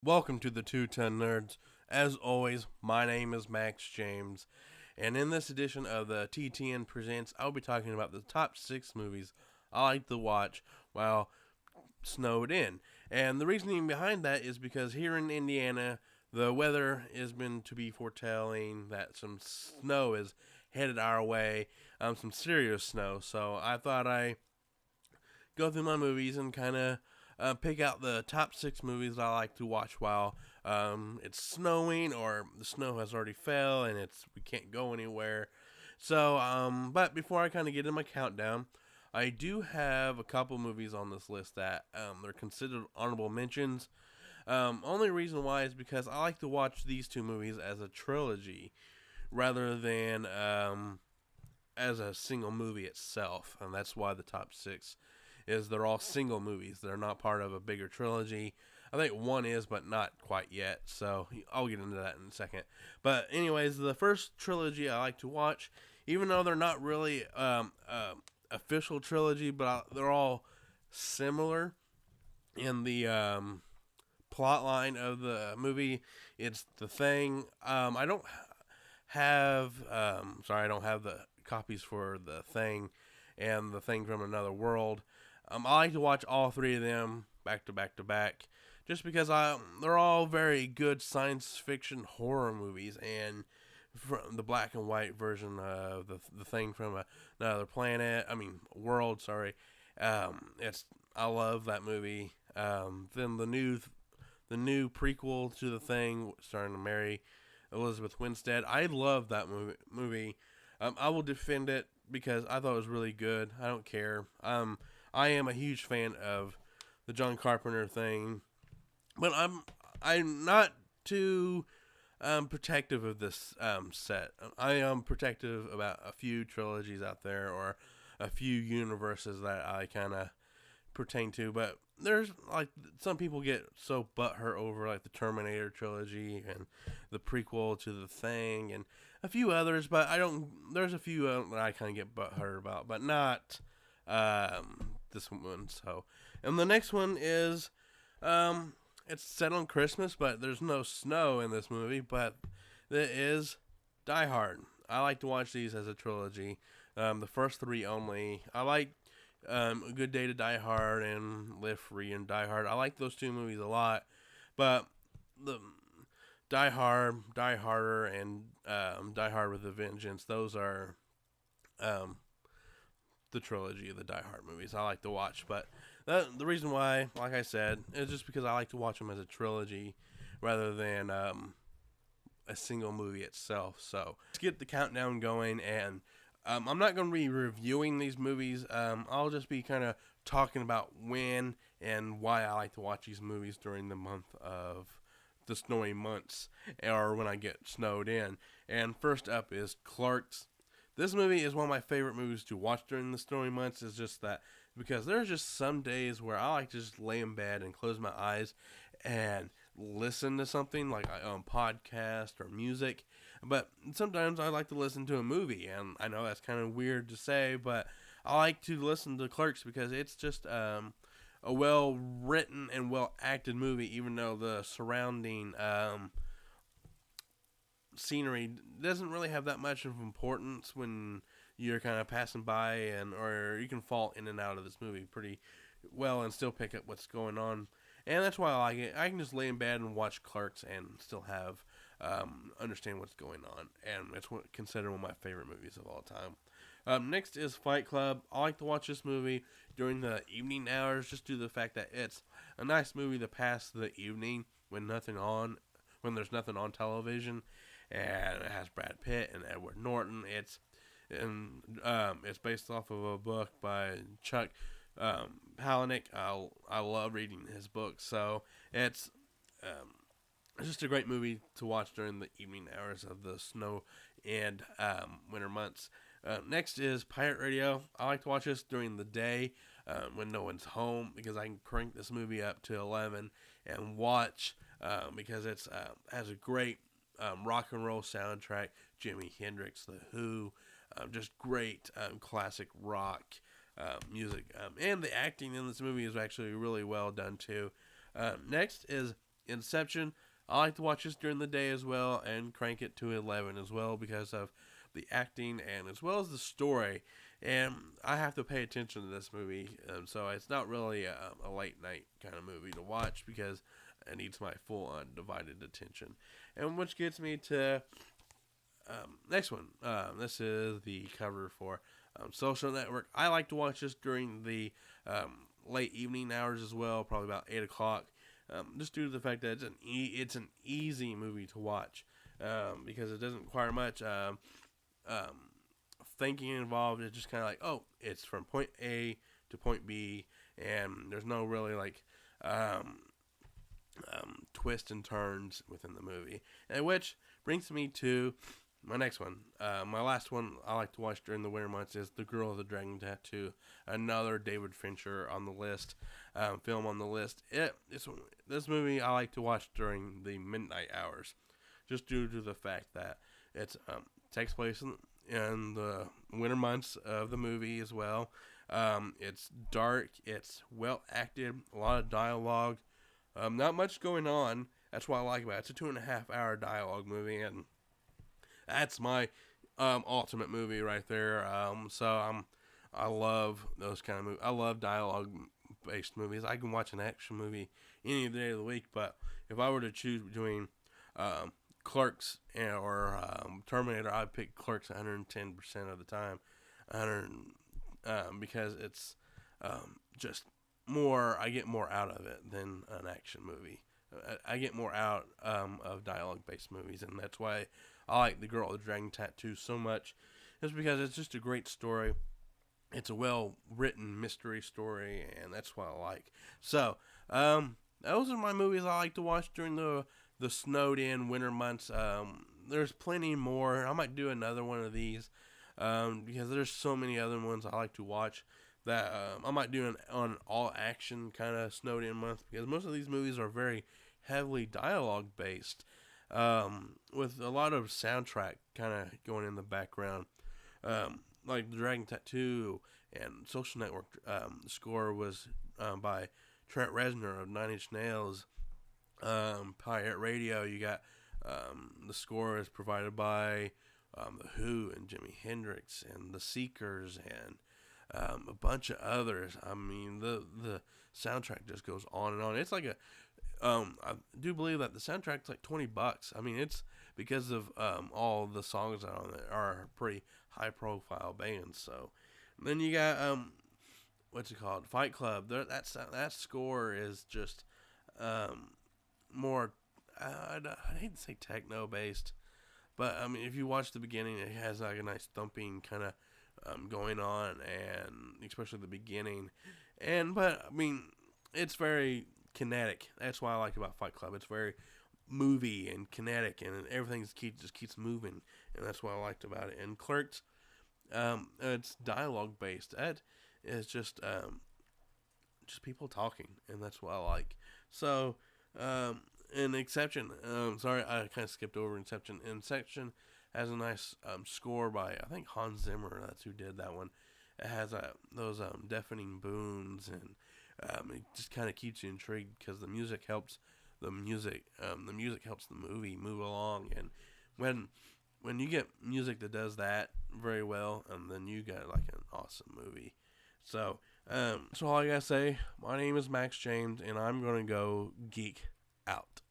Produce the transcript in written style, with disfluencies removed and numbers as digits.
Welcome to the 210 Nerds. As always, my name is Max James, and in this edition of the TTN Presents, I'll be talking about the top 6 movies I like to watch while snowed in. And the reasoning behind that is because here in Indiana, the weather has been to be foretelling that some snow is headed our way, some serious snow. So I thought I go through my movies and kind of pick out the top 6 movies I like to watch while it's snowing or the snow has already fell and we can't go anywhere. So, but before I kind of get in my countdown, I do have a couple movies on this list that they're considered honorable mentions. Only reason why is because I like to watch these two movies as a trilogy rather than as a single movie itself, and that's why the top 6 is they're all single movies. They're not part of a bigger trilogy. I think one is, but not quite yet. So I'll get into that in a second. But anyways, the first trilogy I like to watch, even though they're not really official trilogy, but they're all similar in the plot line of the movie. It's The Thing. I don't have I don't have the copies for The Thing and The Thing from Another World. I like to watch all three of them back to back to back, just because they're all very good science fiction horror movies, and from the black and white version of the Thing from Another Planet, World. Sorry, it's I love that movie. Then the new prequel to The Thing, starring Mary Elizabeth Winstead. I love that movie. I will defend it because I thought it was really good. I don't care. I am a huge fan of the John Carpenter Thing, but I'm not too protective of this set. I am protective about a few trilogies out there or a few universes that I kind of pertain to, but there's like some people get so butthurt over like the Terminator trilogy and the prequel to The Thing and a few others, but I don't. There's a few that I kind of get butthurt about, but not this one. So, and the next one is it's set on Christmas, but there's no snow in this movie, but it is Die Hard. I like to watch these as a trilogy. The first three only. I like A Good Day to Die Hard and Live Free and Die Hard. I like those two movies a lot, but the Die Hard, Die Harder, and Die Hard with a Vengeance. Those are the trilogy of the Die Hard movies I like to watch. But the reason why, like I said, is just because I like to watch them as a trilogy rather than a single movie itself. So let's get the countdown going, and I'm not going to be reviewing these movies. I'll just be kind of talking about when and why I like to watch these movies during the month of the snowy months or when I get snowed in. And first up is Clerks. This movie is one of my favorite movies to watch during the snowy months. Is just that because there's just some days where I like to just lay in bed and close my eyes and listen to something like podcast or music. But sometimes I like to listen to a movie, and I know that's kind of weird to say, but I like to listen to Clerks because it's just a well written and well acted movie, even though the surrounding scenery doesn't really have that much of importance when you're kind of passing by, and or you can fall in and out of this movie pretty well and still pick up what's going on. And that's why I like it. I can just lay in bed and watch Clerks and still have understand what's going on, and it's considered one of my favorite movies of all time. Next is Fight Club. I like to watch this movie during the evening hours, just due to the fact that it's a nice movie to pass the evening when there's nothing on television, and it has Brad Pitt and Edward Norton. It's based off of a book by Chuck Palahniuk. I love reading his books, so it's just a great movie to watch during the evening hours of the snow and winter months. Next is Pirate Radio. I like to watch this during the day when no one's home because I can crank this movie up to 11 and watch because it's has a great rock and roll soundtrack. Jimi Hendrix, The Who, just great classic rock music. And the acting in this movie is actually really well done too. Next is Inception, I like to watch this during the day as well and crank it to 11 as well because of the acting and as well as the story. And I have to pay attention to this movie, so it's not really a late night kind of movie to watch because it needs my full undivided attention. And which gets me to next one. This is the cover for Social Network. I like to watch this during the late evening hours as well, probably about 8 o'clock. Just due to the fact that it's an easy movie to watch because it doesn't require much thinking involved. It's just kind of like, oh, it's from point A to point B, and there's no really like twists and turns within the movie. And which brings me to my next one. My last one I like to watch during the winter months is The Girl with the Dragon Tattoo. Another David Fincher on the list, film on the list. This movie I like to watch during the midnight hours, just due to the fact that it takes place in the winter months of the movie as well. It's dark. It's well acted. A lot of dialogue. Not much going on. That's what I like about it. It's a 2.5 hour dialogue movie, and that's my ultimate movie right there. I love those kind of movies. I love dialogue-based movies. I can watch an action movie any day of the week, but if I were to choose between Clerks or Terminator, I'd pick Clerks 110% of the time. 100, because it's just more. I get more out of it than an action movie. I get more out of dialogue-based movies, and that's why I like The Girl with the Dragon Tattoo so much. It's because it's just a great story. It's a well-written mystery story, and that's what I like. So, those are my movies I like to watch during the snowed-in winter months. There's plenty more. I might do another one of these because there's so many other ones I like to watch that I might do an all-action kind of snowed-in month because most of these movies are very heavily dialogue-based. With a lot of soundtrack kind of going in the background, like The Dragon Tattoo and Social Network. The score was by Trent Reznor of Nine Inch Nails. Pirate Radio, you got the score is provided by The Who and Jimi Hendrix and The Seekers and a bunch of others. I mean, the soundtrack just goes on and on. It's like I do believe that the soundtrack's like $20. I mean, it's because of all the songs on it are pretty high profile bands. So then you got what's it called, Fight Club. That score is just more I hate to say techno based, but I mean if you watch the beginning, it has like a nice thumping kind of going on, and especially the beginning, but I mean it's very kinetic. That's what I like about Fight Club. It's very movie and kinetic, and everything just keeps moving, and that's what I liked about it. And Clerks, it's dialogue based. That is just people talking, and that's what I like. So, in Inception, sorry, I kind of skipped over Inception. Inception has a nice score by, I think, Hans Zimmer. That's who did that one. It has those deafening booms, and it just kind of keeps you intrigued because the music helps the music helps the movie move along. And when you get music that does that very well, then you got like an awesome movie. So that's all I gotta say. My name is Max James, and I'm gonna go geek out.